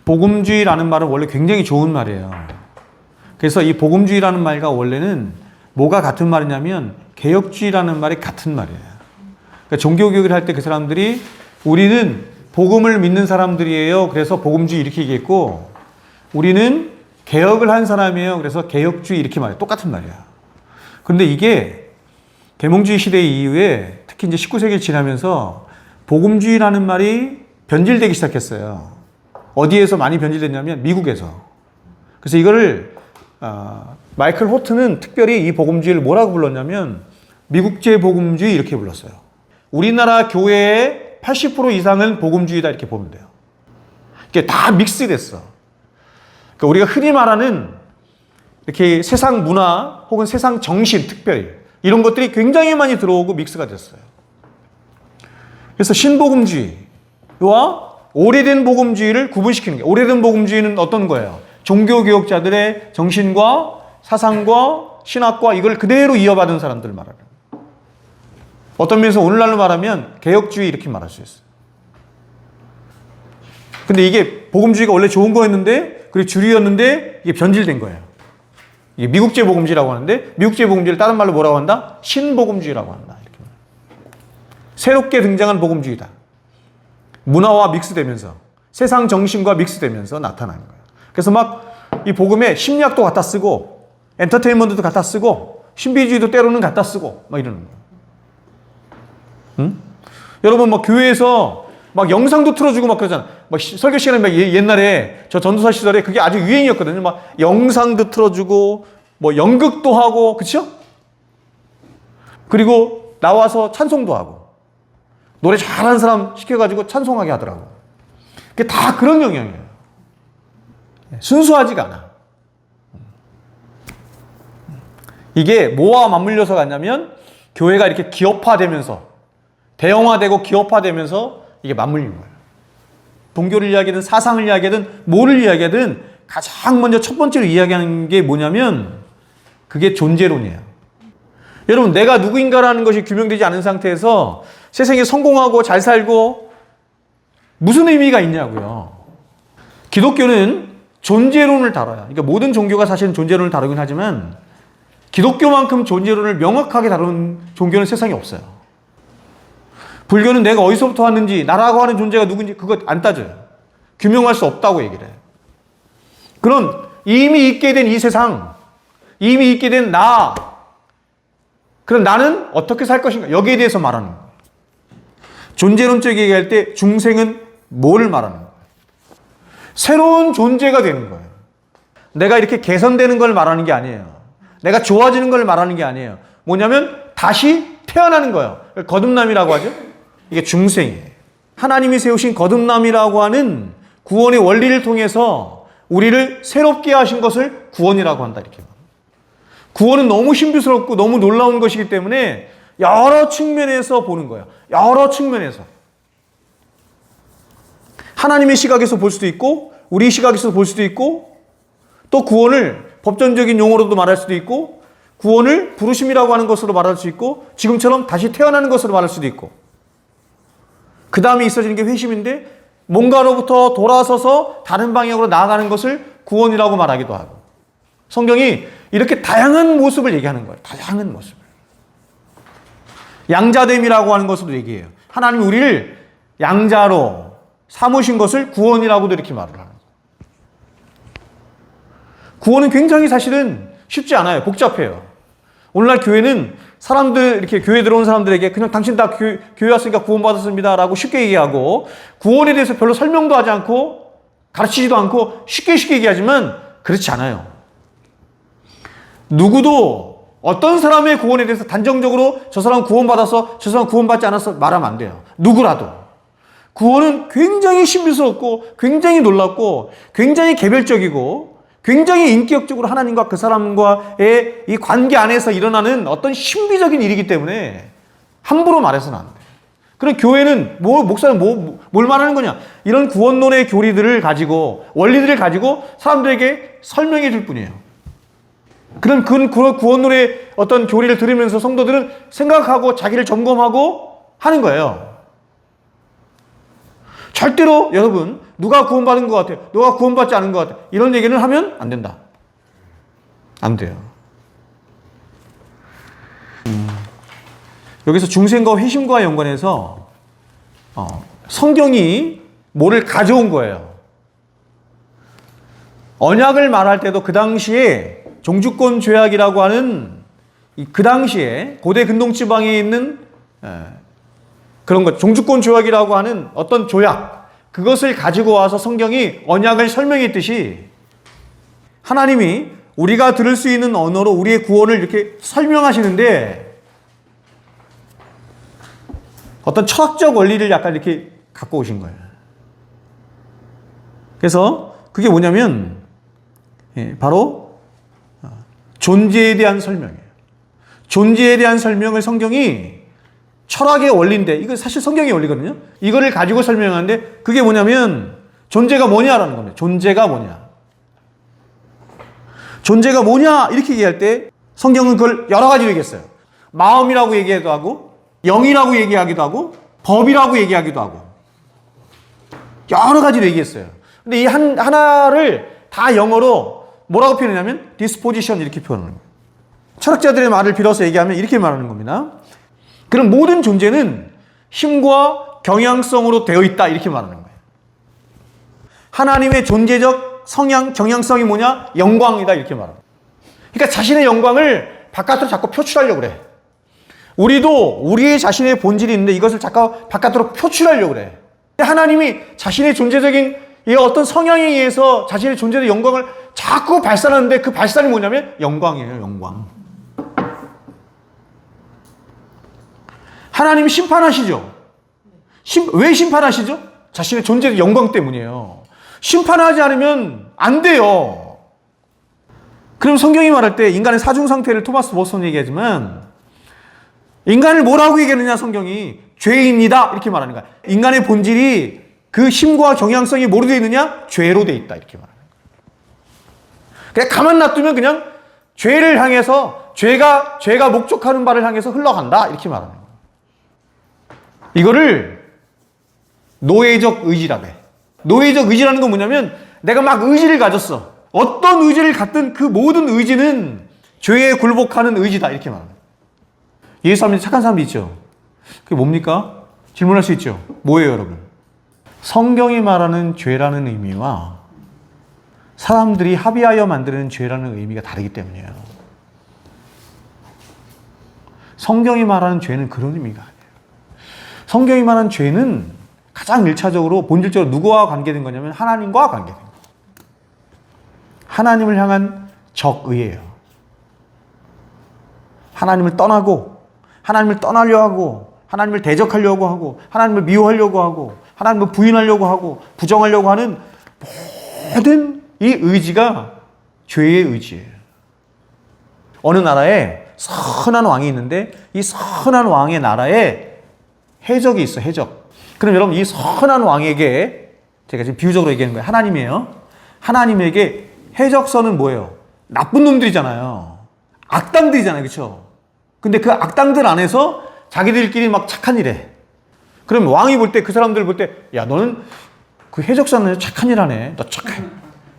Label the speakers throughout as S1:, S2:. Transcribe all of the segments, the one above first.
S1: 복음주의라는 말은 원래 굉장히 좋은 말이에요. 그래서 이 복음주의라는 말과 원래는 뭐가 같은 말이냐면 개혁주의라는 말이 같은 말이에요. 그러니까 종교교육을 할 때 그 사람들이 우리는 복음을 믿는 사람들이에요. 그래서 복음주의 이렇게 얘기했고, 우리는 개혁을 한 사람이에요. 그래서 개혁주의 이렇게 말해요. 똑같은 말이야. 그런데 이게 계몽주의 시대 이후에 특히 이제 19세기를 지나면서 복음주의라는 말이 변질되기 시작했어요. 어디에서 많이 변질됐냐면 미국에서. 그래서 이거를 마이클 호트는 특별히 이 복음주의를 뭐라고 불렀냐면 미국제 복음주의 이렇게 불렀어요. 우리나라 교회의 80% 이상은 복음주의다 이렇게 보면 돼요. 이게 다 믹스됐어. 그러니까 우리가 흔히 말하는 이렇게 세상 문화 혹은 세상 정신 특별히 이런 것들이 굉장히 많이 들어오고 믹스가 됐어요. 그래서 신복음주의와 오래된 복음주의를 구분시키는 게, 오래된 복음주의는 어떤 거예요? 종교개혁자들의 정신과 사상과 신학과 이걸 그대로 이어받은 사람들 말하는 거예요. 어떤 면에서 오늘날로 말하면 개혁주의 이렇게 말할 수 있어요. 근데 이게 복음주의가 원래 좋은 거였는데, 그리고 주류였는데 이게 변질된 거예요. 이게 미국제 복음주의라고 하는데, 미국제 복음주의를 다른 말로 뭐라고 한다? 신복음주의라고 한다. 이렇게 새롭게 등장한 복음주의다. 문화와 믹스되면서 세상 정신과 믹스되면서 나타나는 거예요. 그래서 막 이 복음에 심리학도 갖다 쓰고 엔터테인먼트도 갖다 쓰고 신비주의도 때로는 갖다 쓰고 막 이러는 거예요. 응? 여러분 막 교회에서 막 영상도 틀어주고 막 그러잖아. 막 설교 시간에 막 옛날에 저 전도사 시절에 그게 아주 유행이었거든요. 막 영상도 틀어주고 뭐 연극도 하고, 그렇죠? 그리고 나와서 찬송도 하고 노래 잘하는 사람 시켜가지고 찬송하게 하더라고. 그게 다 그런 영향이에요. 순수하지가 않아. 이게 뭐와 맞물려서 갔냐면 교회가 이렇게 기업화되면서 대형화되고 기업화되면서 이게 맞물린 거예요. 종교를 이야기하든 사상을 이야기하든 뭐를 이야기하든 가장 먼저 첫 번째로 이야기하는 게 뭐냐면 그게 존재론이에요. 여러분, 내가 누구인가라는 것이 규명되지 않은 상태에서 세상에 성공하고 잘 살고 무슨 의미가 있냐고요. 기독교는 존재론을 다뤄요. 그러니까 모든 종교가 사실은 존재론을 다루긴 하지만 기독교만큼 존재론을 명확하게 다루는 종교는 세상에 없어요. 불교는 내가 어디서부터 왔는지, 나라고 하는 존재가 누군지 그거 안 따져요. 규명할 수 없다고 얘기를 해요. 그런 이미 있게 된 이 세상, 이미 있게 된 나, 그럼 나는 어떻게 살 것인가? 여기에 대해서 말하는 거예요. 존재론적 얘기할 때 중생은 뭘 말하는 거예요? 새로운 존재가 되는 거예요. 내가 이렇게 개선되는 걸 말하는 게 아니에요. 내가 좋아지는 걸 말하는 게 아니에요. 뭐냐면 다시 태어나는 거예요. 거듭남이라고 하죠. 이게 중생이에요. 하나님이 세우신 거듭남이라고 하는 구원의 원리를 통해서 우리를 새롭게 하신 것을 구원이라고 한다. 이렇게. 구원은 너무 신비스럽고 너무 놀라운 것이기 때문에 여러 측면에서 보는 거예요. 여러 측면에서. 하나님의 시각에서 볼 수도 있고 우리 시각에서 볼 수도 있고 또 구원을 법전적인 용어로도 말할 수도 있고 구원을 부르심이라고 하는 것으로 말할 수 있고 지금처럼 다시 태어나는 것으로 말할 수도 있고 그 다음에 있어지는 게 회심인데 뭔가로부터 돌아서서 다른 방향으로 나아가는 것을 구원이라고 말하기도 하고 성경이 이렇게 다양한 모습을 얘기하는 거예요. 다양한 모습을. 양자됨이라고 하는 것으로 얘기해요. 하나님이 우리를 양자로 삼으신 것을 구원이라고도 이렇게 말을 하는 거예요. 구원은 굉장히 사실은 쉽지 않아요. 복잡해요. 오늘날 교회는 사람들, 이렇게 교회 들어온 사람들에게 그냥 당신 다 교회 왔으니까 구원받았습니다 라고 쉽게 얘기하고 구원에 대해서 별로 설명도 하지 않고 가르치지도 않고 쉽게 얘기하지만 그렇지 않아요. 누구도 어떤 사람의 구원에 대해서 단정적으로 저 사람 구원받아서 저 사람 구원받지 않아서 말하면 안 돼요. 누구라도. 구원은 굉장히 신비스럽고 굉장히 놀랍고 굉장히 개별적이고 굉장히 인격적으로 하나님과 그 사람과의 이 관계 안에서 일어나는 어떤 신비적인 일이기 때문에 함부로 말해서는 안 돼요. 그럼 교회는 목사는 뭘 말하는 거냐? 이런 구원론의 교리들을 가지고 원리들을 가지고 사람들에게 설명해 줄 뿐이에요. 그런 구원론의 어떤 교리를 들으면서 성도들은 생각하고 자기를 점검하고 하는 거예요. 절대로 여러분 누가 구원받은 것 같아, 누가 구원받지 않은 것 같아, 이런 얘기는 하면 안 된다. 안 돼요. 여기서 중생과 회심과 연관해서 성경이 뭐를 가져온 거예요. 언약을 말할 때도 그 당시에 종주권 조약이라고 하는 그 당시에 고대 근동지방에 있는 그런 것, 종주권 조약이라고 하는 어떤 조약, 그것을 가지고 와서 성경이 언약을 설명했듯이 하나님이 우리가 들을 수 있는 언어로 우리의 구원을 이렇게 설명하시는데 어떤 철학적 원리를 약간 이렇게 갖고 오신 거예요. 그래서 그게 뭐냐면 바로 존재에 대한 설명이에요. 존재에 대한 설명을 성경이 철학의 원리인데, 이거 사실 성경의 원리거든요. 이거를 가지고 설명하는데 그게 뭐냐면 존재가 뭐냐라는 겁니다. 존재가 뭐냐. 존재가 뭐냐 이렇게 얘기할 때 성경은 그걸 여러 가지로 얘기했어요. 마음이라고 얘기하기도 하고, 영이라고 얘기하기도 하고, 법이라고 얘기하기도 하고, 여러 가지로 얘기했어요. 근데 이 하나를 다 영어로 뭐라고 표현하냐면 disposition 이렇게 표현하는 거예요. 철학자들의 말을 빌어서 얘기하면 이렇게 말하는 겁니다. 그럼 모든 존재는 힘과 경향성으로 되어 있다 이렇게 말하는 거예요. 하나님의 존재적 성향, 경향성이 뭐냐? 영광이다 이렇게 말합니다. 그러니까 자신의 영광을 바깥으로 자꾸 표출하려고 그래. 우리도 우리의 자신의 본질이 있는데 이것을 자꾸 바깥으로 표출하려고 그래. 하나님이 자신의 존재적인 이 어떤 성향에 의해서 자신의 존재의 영광을 자꾸 발산하는데 그 발산이 뭐냐면 영광이에요. 영광. 하나님이 심판하시죠. 왜 심판하시죠? 자신의 존재의 영광 때문이에요. 심판하지 않으면 안 돼요. 그럼 성경이 말할 때 인간의 사중 상태를 토마스 버슨이 얘기하지만 인간을 뭐라고 얘기하느냐 성경이 죄입니다 이렇게 말하는 거야. 인간의 본질이 그 힘과 경향성이 뭐로 되어 있느냐? 죄로 되어 있다 이렇게 말하는 거야. 그냥 가만 놔두면 그냥 죄를 향해서 죄가 목적하는 바를 향해서 흘러간다 이렇게 말하는 거야. 이거를 노예적 의지라고 해. 노예적 의지라는 건 뭐냐면 내가 막 의지를 가졌어. 어떤 의지를 갖든 그 모든 의지는 죄에 굴복하는 의지다 이렇게 말합니다. 예수 믿는 착한 사람도 있죠. 그게 뭡니까? 질문할 수 있죠. 뭐예요 여러분? 성경이 말하는 죄라는 의미와 사람들이 합의하여 만드는 죄라는 의미가 다르기 때문이에요. 성경이 말하는 죄는 그런 의미가 아니에요. 성경이 말하는 죄는 가장 1차적으로 본질적으로 누구와 관계된 거냐면 하나님과 관계된 거예요. 하나님을 향한 적의예요. 하나님을 떠나고 하나님을 떠나려 하고 하나님을 대적하려고 하고 하나님을 미워하려고 하고 하나님을 부인하려고 하고 부정하려고 하는 모든 이 의지가 죄의 의지예요. 어느 나라에 선한 왕이 있는데 이 선한 왕의 나라에 해적이 있어, 해적. 그럼 여러분 이 선한 왕에게 제가 지금 비유적으로 얘기하는 거예요. 하나님이에요. 하나님에게 해적선은 뭐예요? 나쁜 놈들이잖아요. 악당들이잖아요. 그렇죠? 근데 그 악당들 안에서 자기들끼리 막 착한 일 해. 그럼 왕이 볼 때 그 사람들 볼 때 야 너는 그 해적선은 착한 일 하네. 너 착해.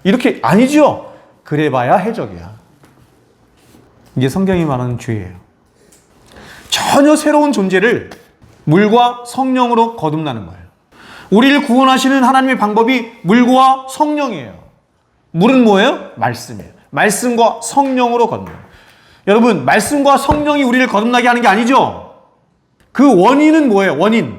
S1: 이렇게 아니죠. 그래봐야 해적이야. 이게 성경이 말하는 죄예요. 전혀 새로운 존재를 물과 성령으로 거듭나는 거예요. 우리를 구원하시는 하나님의 방법이 물과 성령이에요. 물은 뭐예요? 말씀이에요. 말씀과 성령으로 거듭나요. 여러분, 말씀과 성령이 우리를 거듭나게 하는 게 아니죠. 그 원인은 뭐예요? 원인.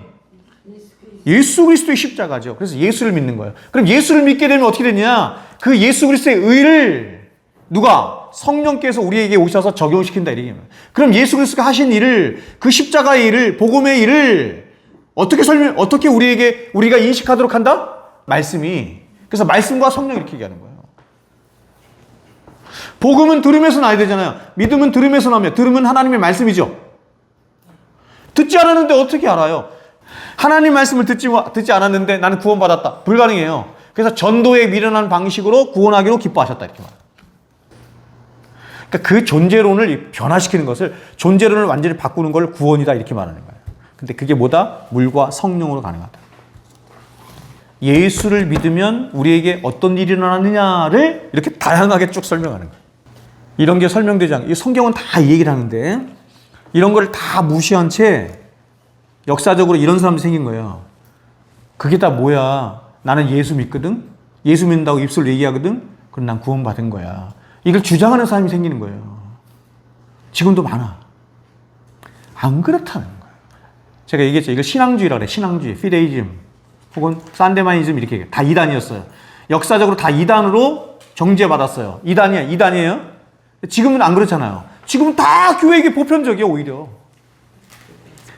S1: 예수 그리스도의 십자가죠. 그래서 예수를 믿는 거예요. 그럼 예수를 믿게 되면 어떻게 되냐? 그 예수 그리스도의 의를 누가? 성령께서 우리에게 오셔서 적용시킨다 이렇게 말해요. 그럼 예수 그리스도가 하신 일을, 그 십자가의 일을, 복음의 일을 어떻게 우리가 인식하도록 한다? 말씀이. 그래서 말씀과 성령 이렇게 얘기하는 거예요. 복음은 들음에서 나야 되잖아요. 믿음은 들음에서 나며 들음은 하나님의 말씀이죠. 듣지 않았는데 어떻게 알아요? 하나님 말씀을 듣지 않았는데 나는 구원받았다. 불가능해요. 그래서 전도에 미련한 방식으로 구원하기로 기뻐하셨다 이렇게 말해요. 그러니까 그 존재론을 변화시키는 것을, 존재론을 완전히 바꾸는 걸 구원이다 이렇게 말하는 거예요. 근데 그게 뭐다? 물과 성령으로 가능하다. 예수를 믿으면 우리에게 어떤 일이 일어나느냐를 이렇게 다양하게 쭉 설명하는 거예요. 이런 게 설명되지 않고, 이 성경은 다 이 얘기를 하는데 이런 걸 다 무시한 채 역사적으로 이런 사람이 생긴 거예요. 그게 다 뭐야? 나는 예수 믿거든? 예수 믿는다고 입술로 얘기하거든? 그럼 난 구원받은 거야. 이걸 주장하는 사람이 생기는 거예요. 지금도 많아. 안 그렇다는 거예요. 제가 얘기했죠. 이걸 신앙주의라고 그래. 신앙주의, 피데이즘, 혹은 산데마니즘 이렇게 얘기해요. 다 이단이었어요. 역사적으로 다 이단으로 정죄받았어요. 이단이야, 이단이에요. 지금은 안 그렇잖아요. 지금은 다 교회에게 보편적이에요, 오히려.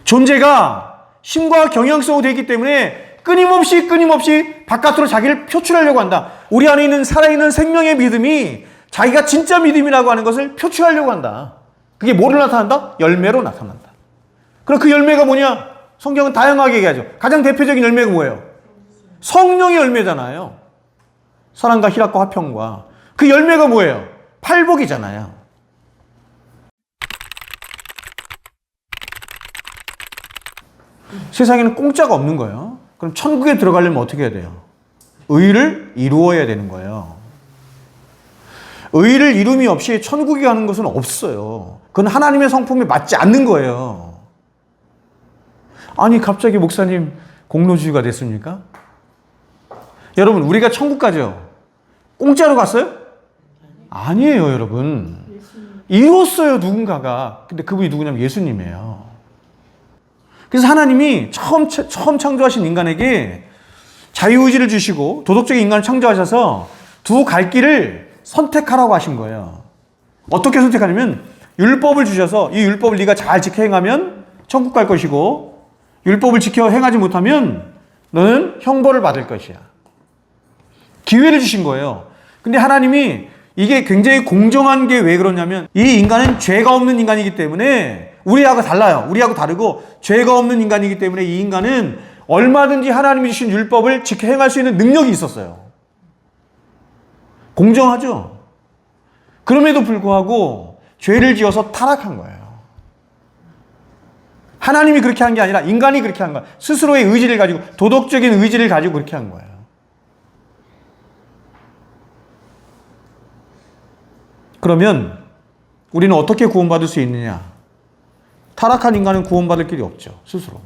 S1: 존재가 신과 경향성으로 되어 있기 때문에 끊임없이 바깥으로 자기를 표출하려고 한다. 우리 안에 있는 살아있는 생명의 믿음이 자기가 진짜 믿음이라고 하는 것을 표출하려고 한다. 그게 뭐를 나타난다? 열매로 나타난다. 그럼 그 열매가 뭐냐? 성경은 다양하게 얘기하죠. 가장 대표적인 열매가 뭐예요? 성령의 열매잖아요. 사랑과 희락과 화평과. 그 열매가 뭐예요? 팔복이잖아요. 세상에는 공짜가 없는 거예요. 그럼 천국에 들어가려면 어떻게 해야 돼요? 의를 이루어야 되는 거예요. 의를 이룸이 없이 천국에 가는 것은 없어요. 그건 하나님의 성품에 맞지 않는 거예요. 아니 갑자기 목사님 공로주의가 됐습니까? 여러분 우리가 천국 가죠? 공짜로 갔어요? 아니에요 여러분. 이뤘어요 누군가가. 근데 그분이 누구냐면 예수님이에요. 그래서 하나님이 처음 창조하신 인간에게 자유의지를 주시고 도덕적인 인간을 창조하셔서 두 갈 길을 선택하라고 하신 거예요. 어떻게 선택하냐면 율법을 주셔서 이 율법을 네가 잘 지켜 행하면 천국 갈 것이고 율법을 지켜 행하지 못하면 너는 형벌을 받을 것이야. 기회를 주신 거예요. 근데 하나님이 이게 굉장히 공정한 게 왜 그러냐면 이 인간은 죄가 없는 인간이기 때문에 우리하고 달라요. 우리하고 다르고 죄가 없는 인간이기 때문에 이 인간은 얼마든지 하나님이 주신 율법을 지켜 행할 수 있는 능력이 있었어요. 공정하죠? 그럼에도 불구하고 죄를 지어서 타락한 거예요. 하나님이 그렇게 한 게 아니라 인간이 그렇게 한 거예요. 스스로의 의지를 가지고 도덕적인 의지를 가지고 그렇게 한 거예요. 그러면 우리는 어떻게 구원받을 수 있느냐? 타락한 인간은 구원받을 길이 없죠. 스스로.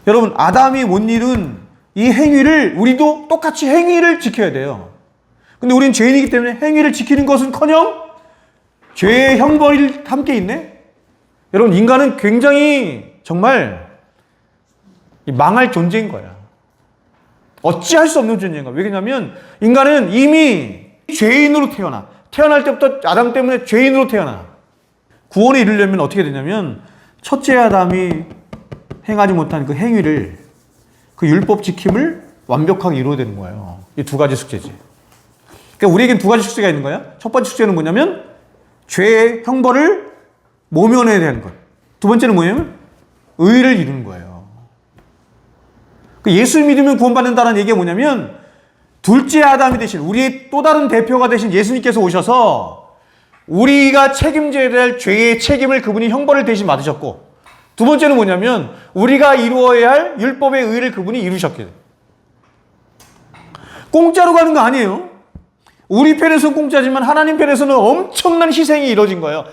S1: 여러분 아담이 못 이룬 이 행위를 우리도 똑같이 행위를 지켜야 돼요. 근데 우리는 죄인이기 때문에 행위를 지키는 것은커녕 죄의 형벌이 함께 있네? 여러분 인간은 굉장히 정말 망할 존재인 거야. 어찌할 수 없는 존재인 거야. 왜냐하면 인간은 이미 죄인으로 태어날 때부터 아담 때문에 죄인으로 태어나. 구원에 이르려면 어떻게 되냐면 첫째 아담이 행하지 못한 그 행위를 그 율법 지킴을 완벽하게 이루어야 되는 거예요. 이 두 가지 숙제지. 그러니까 우리에겐 두 가지 숙제가 있는 거야. 첫 번째 숙제는 뭐냐면 죄의 형벌을 모면해야 되는 것. 두 번째는 뭐냐면 의를 이루는 거예요. 예수 믿으면 구원받는다는 얘기가 뭐냐면 둘째 아담이 되신 우리의 또 다른 대표가 되신 예수님께서 오셔서 우리가 책임져야 될 죄의 책임을 그분이 형벌을 대신 받으셨고 두 번째는 뭐냐면 우리가 이루어야 할 율법의 의를 그분이 이루셨게 돼요. 공짜로 가는 거 아니에요. 우리 편에서는 공짜지만 하나님 편에서는 엄청난 희생이 이루어진 거예요.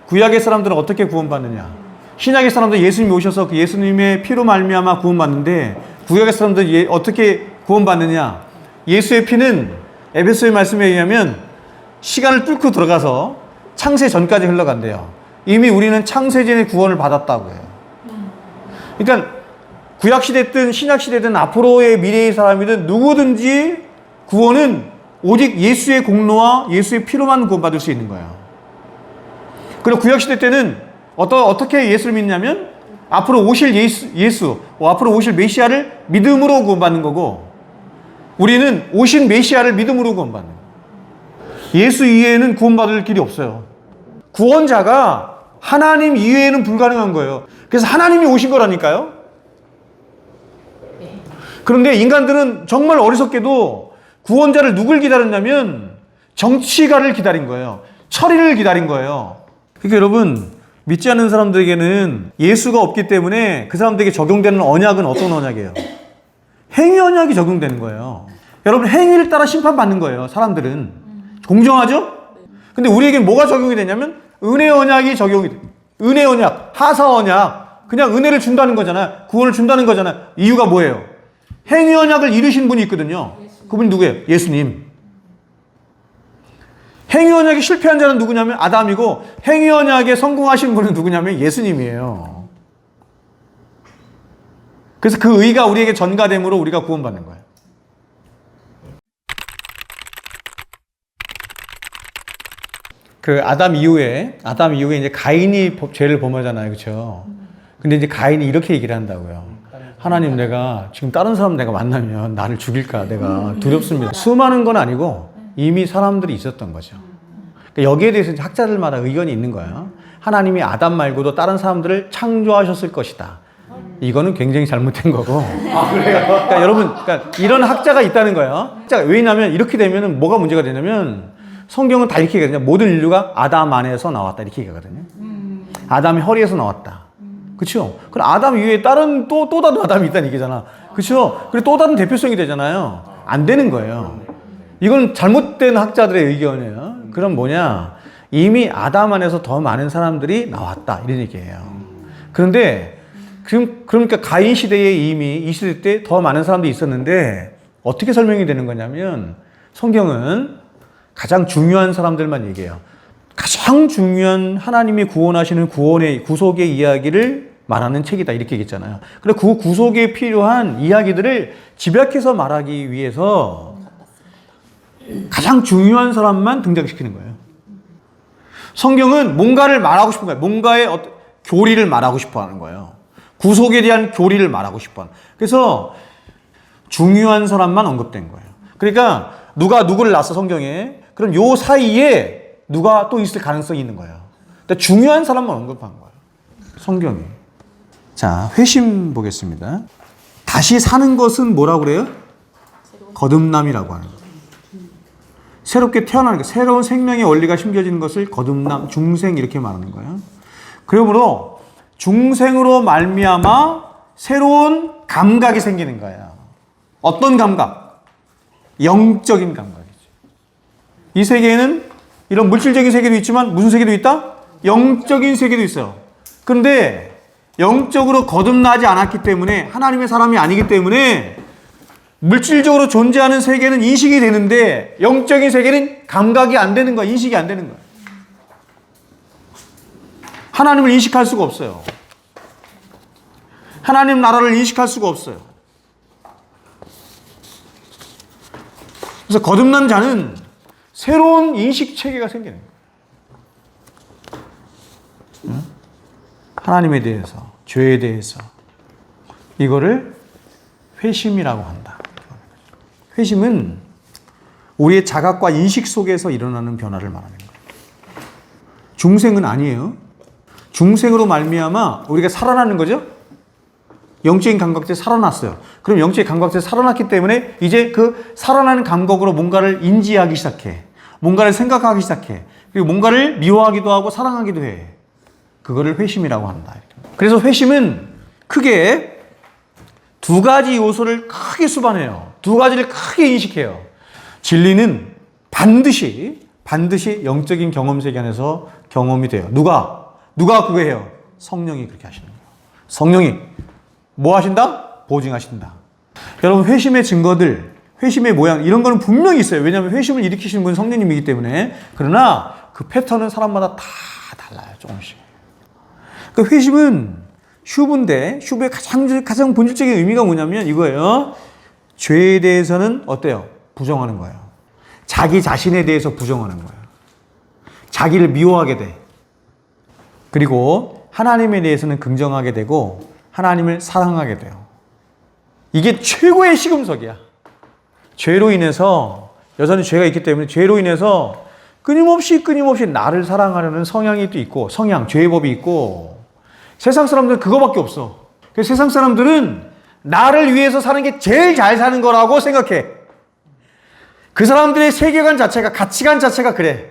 S1: 구약의 사람들은 어떻게 구원받느냐? 신약의 사람들 예수님이 오셔서 그 예수님의 피로 말미암아 구원받는데 구약의 사람들 어떻게 구원받느냐? 예수의 피는 에베소의 말씀에 의하면 시간을 뚫고 들어가서 창세 전까지 흘러간대요. 이미 우리는 창세전의 구원을 받았다고 해요. 그러니까 구약시대든 신약시대든 앞으로의 미래의 사람이든 누구든지 구원은 오직 예수의 공로와 예수의 피로만 구원받을 수 있는 거예요. 그리고 구약시대 때는 어떻게 예수를 믿냐면 앞으로 오실 앞으로 오실 메시아를 믿음으로 구원받는 거고 우리는 오신 메시아를 믿음으로 구원받는 거예요. 예수 이외에는 구원받을 길이 없어요. 구원자가 하나님 이외에는 불가능한 거예요. 그래서 하나님이 오신 거라니까요. 그런데 인간들은 정말 어리석게도 구원자를 누굴 기다렸냐면 정치가를 기다린 거예요. 처리를 기다린 거예요. 그러니까 여러분 믿지 않는 사람들에게는 예수가 없기 때문에 그 사람들에게 적용되는 언약은 어떤 언약이에요? 행위 언약이 적용되는 거예요. 여러분, 행위를 따라 심판받는 거예요. 사람들은. 공정하죠? 근데 우리에게는 뭐가 적용이 되냐면 은혜 언약이 적용이 돼요. 은혜 언약, 하사 언약. 그냥 은혜를 준다는 거잖아요. 구원을 준다는 거잖아요. 이유가 뭐예요? 행위 언약을 이루신 분이 있거든요. 그분이 누구예요? 예수님. 행위 언약이 실패한 자는 누구냐면 아담이고, 행위 언약에 성공하신 분은 누구냐면 예수님이에요. 그래서 그 의가 우리에게 전가됨으로 우리가 구원받는 거예요. 그 아담 이후에 이제 가인이 죄를 범하잖아요. 그렇죠? 근데 이제 가인이 이렇게 얘기를 한다고요. 하나님, 내가 지금 다른 사람 내가 만나면 나를 죽일까 내가 두렵습니다. 수많은 건 아니고 이미 사람들이 있었던 거죠. 그러니까 여기에 대해서 학자들마다 의견이 있는 거예요. 하나님이 아담 말고도 다른 사람들을 창조하셨을 것이다. 이거는 굉장히 잘못된 거고. 그러니까 여러분, 그러니까 이런 학자가 있다는 거예요. 왜냐하면 이렇게 되면 뭐가 문제가 되냐면 성경은 다 이렇게 얘기하거든요. 모든 인류가 아담 안에서 나왔다 이렇게 얘기하거든요. 아담의 허리에서 나왔다. 그렇죠? 그럼 아담 이후에 다른 또 다른 아담이 있다는 얘기잖아. 그렇죠? 그리고 또 다른 대표성이 되잖아요. 안 되는 거예요. 이건 잘못된 학자들의 의견이에요. 그럼 뭐냐? 이미 아담 안에서 더 많은 사람들이 나왔다 이런 얘기예요. 그런데 그러니까 가인 시대에 이미 이 시대 때 더 많은 사람들이 있었는데 어떻게 설명이 되는 거냐면 성경은 가장 중요한 사람들만 얘기해요. 가장 중요한 하나님이 구원하시는 구속의 이야기를 말하는 책이다 이렇게 얘기했잖아요. 그래 그 구속에 필요한 이야기들을 집약해서 말하기 위해서 가장 중요한 사람만 등장시키는 거예요. 성경은 뭔가를 말하고 싶은 거예요. 뭔가의 어떤 교리를 말하고 싶어 하는 거예요. 구속에 대한 교리를 말하고 싶어 하는. 그래서 중요한 사람만 언급된 거예요. 그러니까 누가 누구를 낳았어 성경에. 그럼 요 사이에 누가 또 있을 가능성이 있는 거예요. 그러니까 중요한 사람만 언급한 거예요. 성경이. 자, 회심 보겠습니다. 다시 사는 것은 뭐라고 그래요? 거듭남이라고 하는 거예요. 새롭게 태어나는 거, 새로운 생명의 원리가 심겨지는 것을 거듭남, 중생 이렇게 말하는 거예요. 그러므로 중생으로 말미암아 새로운 감각이 생기는 거예요. 어떤 감각? 영적인 감각이죠. 이 세계에는 이런 물질적인 세계도 있지만 무슨 세계도 있다? 영적인 세계도 있어요. 그런데 영적으로 거듭나지 않았기 때문에 하나님의 사람이 아니기 때문에 물질적으로 존재하는 세계는 인식이 되는데 영적인 세계는 감각이 안 되는 거야. 인식이 안 되는 거야. 하나님을 인식할 수가 없어요. 하나님 나라를 인식할 수가 없어요. 그래서 거듭난 자는 새로운 인식 체계가 생기는 거예요. 하나님에 대해서, 죄에 대해서 이거를 회심이라고 한다. 회심은 우리의 자각과 인식 속에서 일어나는 변화를 말하는 거예요. 중생은 아니에요. 중생으로 말미암아 우리가 살아나는 거죠. 영적인 감각들이 살아났어요. 그럼 영적인 감각들이 살아났기 때문에 이제 그 살아나는 감각으로 뭔가를 인지하기 시작해. 뭔가를 생각하기 시작해. 그리고 뭔가를 미워하기도 하고 사랑하기도 해. 그거를 회심이라고 한다. 그래서 회심은 크게 두 가지 요소를 크게 수반해요. 두 가지를 크게 인식해요. 진리는 반드시 영적인 경험 세계 안에서 경험이 돼요. 누가 그거 해요? 성령이 그렇게 하시는 거예요. 성령이 뭐 하신다? 보증하신다. 여러분 회심의 증거들, 회심의 모양 이런 거는 분명히 있어요. 왜냐하면 회심을 일으키시는 분은 성령님이기 때문에. 그러나 그 패턴은 사람마다 다 달라요. 조금씩. 그 회심은 슈브의 가장 본질적인 의미가 뭐냐면 이거예요. 죄에 대해서는 어때요? 부정하는 거예요. 자기 자신에 대해서 부정하는 거예요. 자기를 미워하게 돼. 그리고 하나님에 대해서는 긍정하게 되고 하나님을 사랑하게 돼요. 이게 최고의 시금석이야. 죄로 인해서 여전히 죄가 있기 때문에 죄로 인해서 끊임없이 나를 사랑하려는 성향이 또 있고 죄의 법이 있고 세상 사람들은 그거밖에 없어. 그래서 세상 사람들은 나를 위해서 사는 게 제일 잘 사는 거라고 생각해. 그 사람들의 세계관 자체가, 가치관 자체가 그래.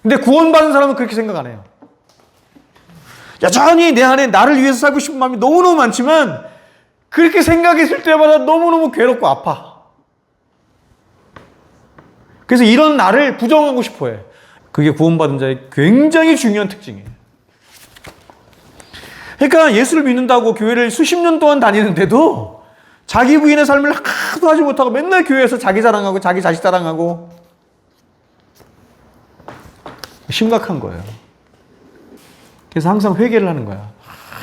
S1: 근데 구원받은 사람은 그렇게 생각 안 해요. 여전히 내 안에 나를 위해서 살고 싶은 마음이 너무너무 많지만 그렇게 생각했을 때마다 너무너무 괴롭고 아파. 그래서 이런 나를 부정하고 싶어 해. 그게 구원받은 자의 굉장히 중요한 특징이에요. 그러니까 예수를 믿는다고 교회를 수십 년 동안 다니는데도 자기 부인의 삶을 하나도 하지 못하고 맨날 교회에서 자기 자랑하고 자기 자식 자랑하고 심각한 거예요. 그래서 항상 회개를 하는 거야.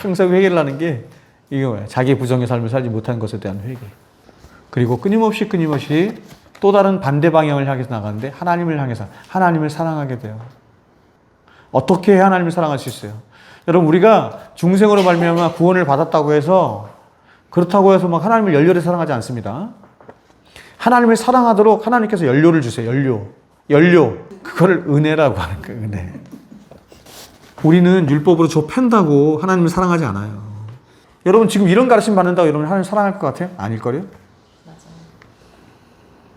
S1: 항상 회개를 하는 게 이거예요. 자기 부정의 삶을 살지 못한 것에 대한 회개. 그리고 끊임없이 또 다른 반대 방향을 향해서 나가는데 하나님을 향해서 하나님을 사랑하게 돼요. 어떻게 하나님을 사랑할 수 있어요? 여러분 우리가 중생으로 말미암아 구원을 받았다고 해서 그렇다고 해서 막 하나님을 열렬히 사랑하지 않습니다. 하나님을 사랑하도록 하나님께서 연료를 주세요. 연료. 그거를 은혜라고 하는 거예요. 은혜. 우리는 율법으로 저 팬다고 하나님을 사랑하지 않아요. 여러분 지금 이런 가르침 받는다고 여러분 하나님 사랑할 것 같아요? 아닐걸요?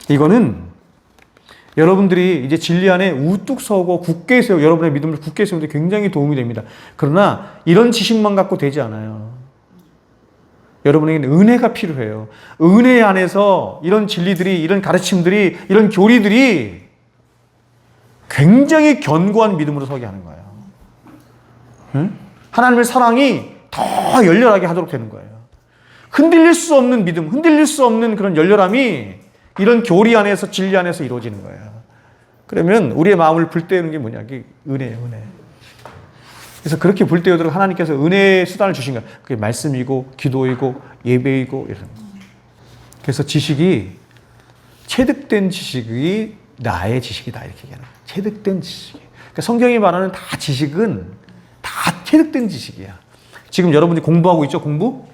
S1: 이거는 여러분들이 이제 진리 안에 우뚝 서고 굳게 세우고 여러분의 믿음을 굳게 세우는 데 굉장히 도움이 됩니다. 그러나 이런 지식만 갖고 되지 않아요. 여러분에게는 은혜가 필요해요. 은혜 안에서 이런 진리들이, 이런 가르침들이, 이런 교리들이 굉장히 견고한 믿음으로 서게 하는 거예요. 응? 하나님의 사랑이 더 열렬하게 하도록 되는 거예요. 흔들릴 수 없는 믿음, 흔들릴 수 없는 그런 열렬함이 이런 교리 안에서 진리 안에서 이루어지는 거예요. 그러면 우리의 마음을 불태우는 게 뭐냐? 그게 은혜예요, 은혜. 그래서 그렇게 불태우도록 하나님께서 은혜의 수단을 주신 거예요. 그게 말씀이고 기도이고 예배이고 이런. 그래서 지식이 체득된 지식이 나의 지식이다 이렇게 얘기하는 거예요. 체득된 지식. 그러니까 성경이 말하는 다 지식은 다 체득된 지식이야. 지금 여러분이 공부하고 있죠, 공부?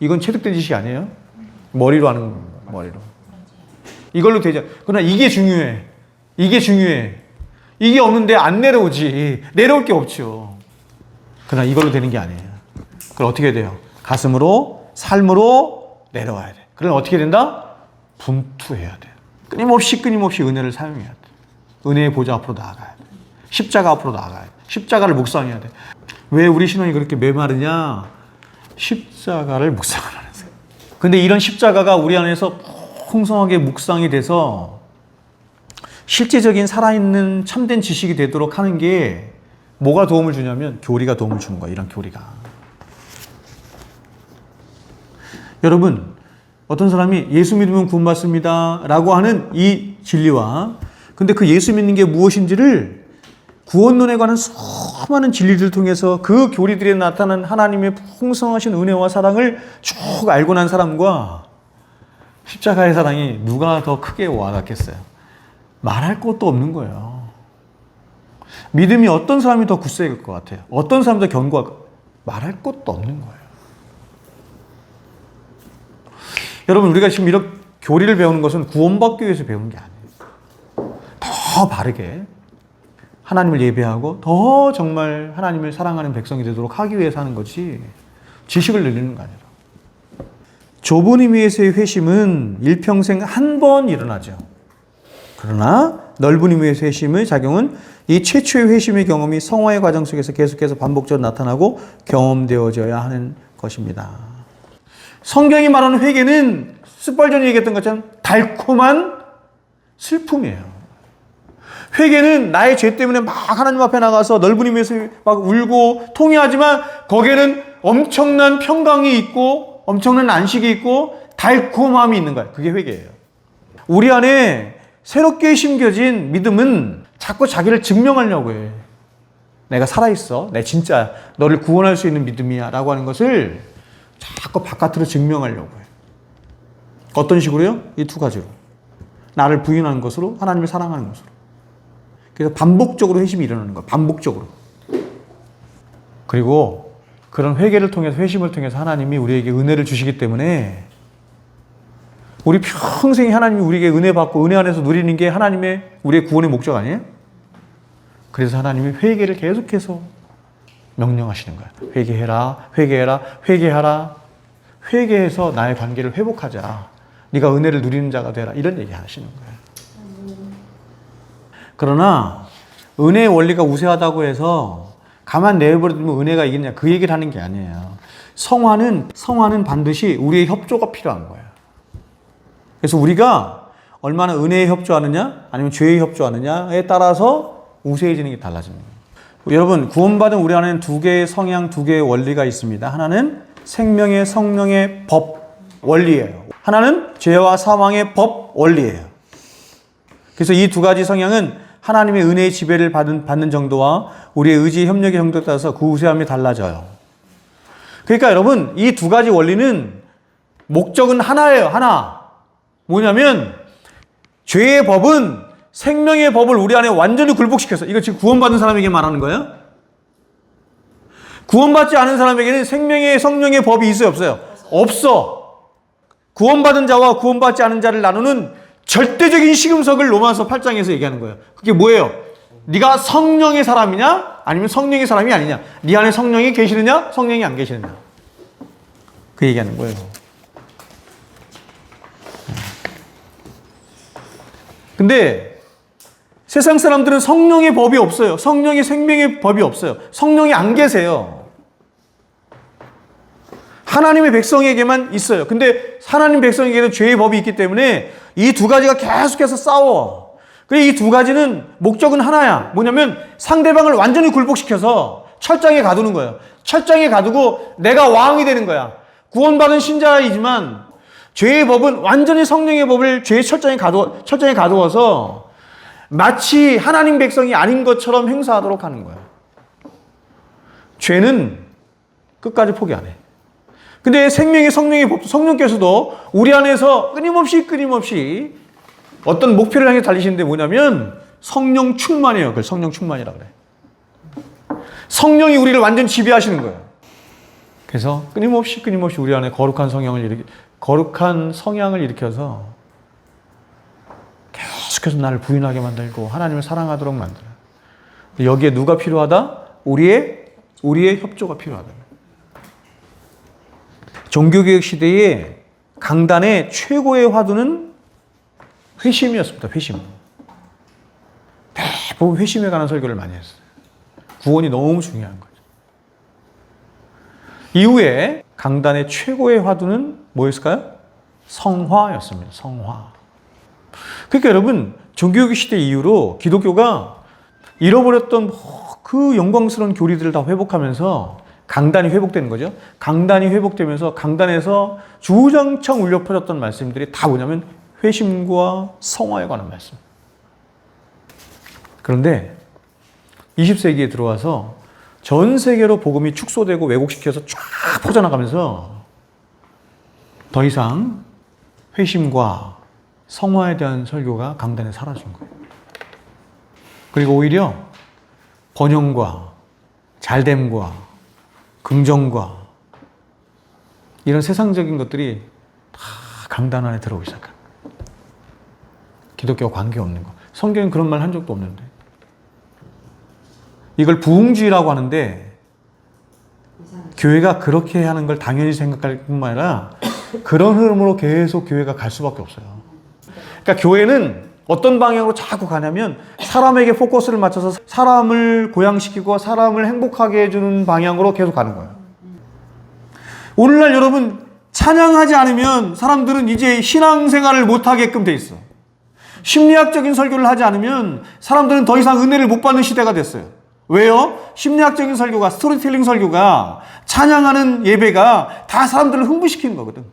S1: 이건 체득된 지식이 아니에요. 머리로 하는 겁니다. 머리로. 이걸로 되죠. 그러나 이게 중요해. 이게 없는데 안 내려오지. 내려올 게 없죠. 그러나 이걸로 되는 게 아니에요. 그럼 어떻게 돼요? 가슴으로, 삶으로 내려와야 돼. 그럼 어떻게 된다? 분투해야 돼. 끊임없이 은혜를 사용해야 돼. 은혜의 보좌 앞으로 나아가야 돼. 십자가 앞으로 나아가야 돼. 십자가를 묵상해야 돼. 왜 우리 신앙이 그렇게 메마르냐? 십자가를 묵상을 안 해서. 근데 이런 십자가가 우리 안에서 풍성하게 묵상이 돼서 실제적인 살아있는 참된 지식이 되도록 하는 게 뭐가 도움을 주냐면 교리가 도움을 주는 거예요. 이런 교리가. 여러분 어떤 사람이 예수 믿으면 구원받습니다 라고 하는 이 진리와 근데 그 예수 믿는 게 무엇인지를 구원론에 관한 수많은 진리들을 통해서 그 교리들에 나타난 하나님의 풍성하신 은혜와 사랑을 쭉 알고 난 사람과 십자가의 사랑이 누가 더 크게 와닿겠어요? 말할 것도 없는 거예요. 믿음이 어떤 사람이 더 굳세일 것 같아요? 어떤 사람이 더 견고할까? 말할 것도 없는 거예요. 여러분 우리가 지금 이런 교리를 배우는 것은 구원받기 위해서 배우는 게 아니에요. 더 바르게 하나님을 예배하고 더 정말 하나님을 사랑하는 백성이 되도록 하기 위해서 하는 거지 지식을 늘리는 거 아니라. 좁은 의미에서의 회심은 일평생 한 번 일어나죠. 그러나 넓은 의미에서의 회심의 작용은 이 최초의 회심의 경험이 성화의 과정 속에서 계속해서 반복적으로 나타나고 경험되어져야 하는 것입니다. 성경이 말하는 회개는 습발전에 얘기했던 것처럼 달콤한 슬픔이에요. 회개는 나의 죄 때문에 막 하나님 앞에 나가서 넓은 의미에서 막 울고 통회하지만 거기에는 엄청난 평강이 있고 엄청난 안식이 있고 달콤함이 있는 거예요. 그게 회개예요. 우리 안에 새롭게 심겨진 믿음은 자꾸 자기를 증명하려고 해. 내가 살아있어. 내 진짜 너를 구원할 수 있는 믿음이야 라고 하는 것을 자꾸 바깥으로 증명하려고 해. 어떤 식으로요? 이 두 가지로. 나를 부인하는 것으로 하나님을 사랑하는 것으로. 그래서 반복적으로 회심이 일어나는 거야. 반복적으로. 그리고 그런 회개를 통해서 회심을 통해서 하나님이 우리에게 은혜를 주시기 때문에 우리 평생 하나님이 우리에게 은혜 받고 은혜 안에서 누리는 게 하나님의 우리의 구원의 목적 아니에요? 그래서 하나님이 회개를 계속해서 명령하시는 거야. 회개해라, 회개해라, 회개하라. 회개해서 나의 관계를 회복하자. 네가 은혜를 누리는 자가 되라. 이런 얘기 하시는 거예요. 그러나 은혜의 원리가 우세하다고 해서 가만 내버려두면 은혜가 이기느냐 그 얘기를 하는 게 아니에요. 성화는 반드시 우리의 협조가 필요한 거예요. 그래서 우리가 얼마나 은혜에 협조하느냐 아니면 죄에 협조하느냐에 따라서 우세해지는 게 달라집니다. 여러분, 구원받은 우리 안에는 두 개의 성향, 두 개의 원리가 있습니다. 하나는 생명의 성령의 법 원리예요. 하나는 죄와 사망의 법 원리예요. 그래서 이 두 가지 성향은 하나님의 은혜의 지배를 받는 정도와 우리의 의지의 협력의 정도에 따라서 그 우세함이 달라져요. 그러니까 여러분, 이 두 가지 원리는 목적은 하나예요. 하나. 뭐냐면 죄의 법은 생명의 법을 우리 안에 완전히 굴복시켜서, 이거 지금 구원받은 사람에게 말하는 거예요? 구원받지 않은 사람에게는 생명의 성령의 법이 있어요? 없어요? 없어. 구원받은 자와 구원받지 않은 자를 나누는 절대적인 시금석을 로마서 8장에서 얘기하는 거예요. 그게 뭐예요? 네가 성령의 사람이냐 아니면 성령의 사람이 아니냐, 네 안에 성령이 계시느냐 성령이 안 계시느냐, 그 얘기하는 거예요. 근데 세상 사람들은 성령의 법이 없어요. 성령의 생명의 법이 없어요. 성령이 안 계세요. 하나님의 백성에게만 있어요. 근데 하나님 백성에게는 죄의 법이 있기 때문에 이 두 가지가 계속해서 싸워. 그리고 이 두 가지는 목적은 하나야. 뭐냐면 상대방을 완전히 굴복시켜서 철장에 가두는 거예요. 철장에 가두고 내가 왕이 되는 거야. 구원받은 신자이지만 죄의 법은 완전히 성령의 법을 죄의 철장에 가두어서 마치 하나님 백성이 아닌 것처럼 행사하도록 하는 거야. 죄는 끝까지 포기 안 해. 근데 생명의 성령의 법, 성령께서도 우리 안에서 끊임없이 어떤 목표를 향해 달리시는데 뭐냐면 성령 충만이에요. 그걸 성령 충만이라고 그래. 성령이 우리를 완전 지배하시는 거예요. 그래서 끊임없이 우리 안에 거룩한 성향을 일으켜서 계속해서 나를 부인하게 만들고 하나님을 사랑하도록 만들어요. 여기에 누가 필요하다? 우리의 협조가 필요하다. 종교개혁 시대에 강단의 최고의 화두는 회심이었습니다. 회심. 대부분 회심에 관한 설교를 많이 했어요. 구원이 너무 중요한 거죠. 이후에 강단의 최고의 화두는 뭐였을까요? 성화였습니다. 성화. 그러니까 여러분, 종교개혁 시대 이후로 기독교가 잃어버렸던 그 영광스러운 교리들을 다 회복하면서 강단이 회복되는 거죠. 강단이 회복되면서 강단에서 주장창 울려 퍼졌던 말씀들이 다 뭐냐면 회심과 성화에 관한 말씀. 그런데 20세기에 들어와서 전 세계로 복음이 축소되고 왜곡시켜서 쫙 퍼져나가면서 더 이상 회심과 성화에 대한 설교가 강단에 사라진 거예요. 그리고 오히려 번영과 잘됨과 긍정과 이런 세상적인 것들이 다 강단 안에 들어오기 시작합니다. 기독교와 관계없는 거. 성경은 그런 말 한 적도 없는데. 이걸 부흥주의라고 하는데 교회가 그렇게 하는 걸 당연히 생각할 뿐만 아니라 그런 흐름으로 계속 교회가 갈 수밖에 없어요. 그러니까 교회는 어떤 방향으로 자꾸 가냐면 사람에게 포커스를 맞춰서 사람을 고양시키고 사람을 행복하게 해주는 방향으로 계속 가는 거예요. 오늘날 여러분, 찬양하지 않으면 사람들은 이제 신앙생활을 못하게끔 돼 있어. 심리학적인 설교를 하지 않으면 사람들은 더 이상 은혜를 못 받는 시대가 됐어요. 왜요? 심리학적인 설교가, 스토리텔링 설교가, 찬양하는 예배가 다 사람들을 흥분시키는 거거든.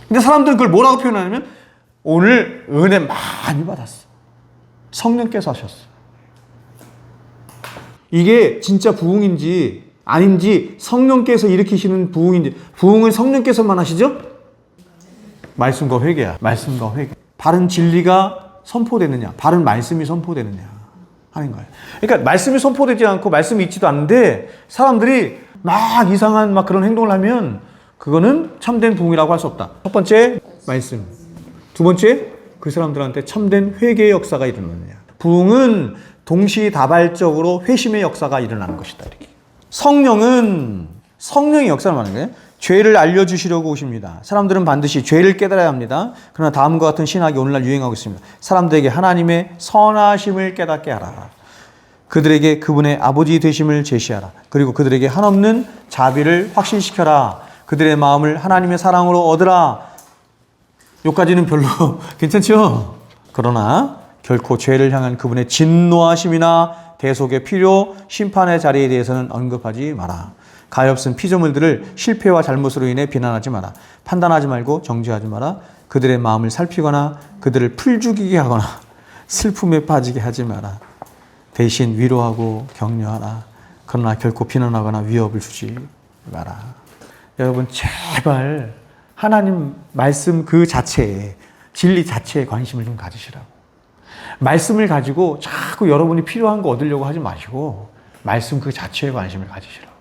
S1: 근데 사람들은 그걸 뭐라고 표현하냐면 오늘 은혜 많이 받았어. 성령께서 하셨어. 이게 진짜 부흥인지 아닌지, 성령께서 일으키시는 부흥인지, 부흥은 성령께서만 하시죠? 말씀과 회개야. 말씀과 회개. 바른 진리가 선포되느냐, 바른 말씀이 선포되느냐 하는 거예요. 그러니까 말씀이 선포되지 않고 말씀이 있지도 않은데 사람들이 막 이상한 그런 행동을 하면 그거는 참된 부흥이라고 할 수 없다. 첫 번째, 말씀. 두 번째, 그 사람들한테 참된 회개의 역사가 일어나느냐. 부흥은 동시다발적으로 회심의 역사가 일어나는 것이다. 이렇게. 성령은 성령이 역사를 하는 거예요. 죄를 알려주시려고 오십니다. 사람들은 반드시 죄를 깨달아야 합니다. 그러나 다음과 같은 신학이 오늘날 유행하고 있습니다. 사람들에게 하나님의 선하심을 깨닫게 하라. 그들에게 그분의 아버지 되심을 제시하라. 그리고 그들에게 한없는 자비를 확신시켜라. 그들의 마음을 하나님의 사랑으로 얻으라. 여기까지는 별로 괜찮죠? 그러나 결코 죄를 향한 그분의 진노하심이나 대속의 필요, 심판의 자리에 대해서는 언급하지 마라. 가엾은 피조물들을 실패와 잘못으로 인해 비난하지 마라. 판단하지 말고 정죄하지 마라. 그들의 마음을 살피거나 그들을 풀죽이게 하거나 슬픔에 빠지게 하지 마라. 대신 위로하고 격려하라. 그러나 결코 비난하거나 위협을 주지 마라. 여러분 제발 하나님 말씀 그 자체에, 진리 자체에 관심을 좀 가지시라고. 말씀을 가지고 자꾸 여러분이 필요한 거 얻으려고 하지 마시고 말씀 그 자체에 관심을 가지시라고.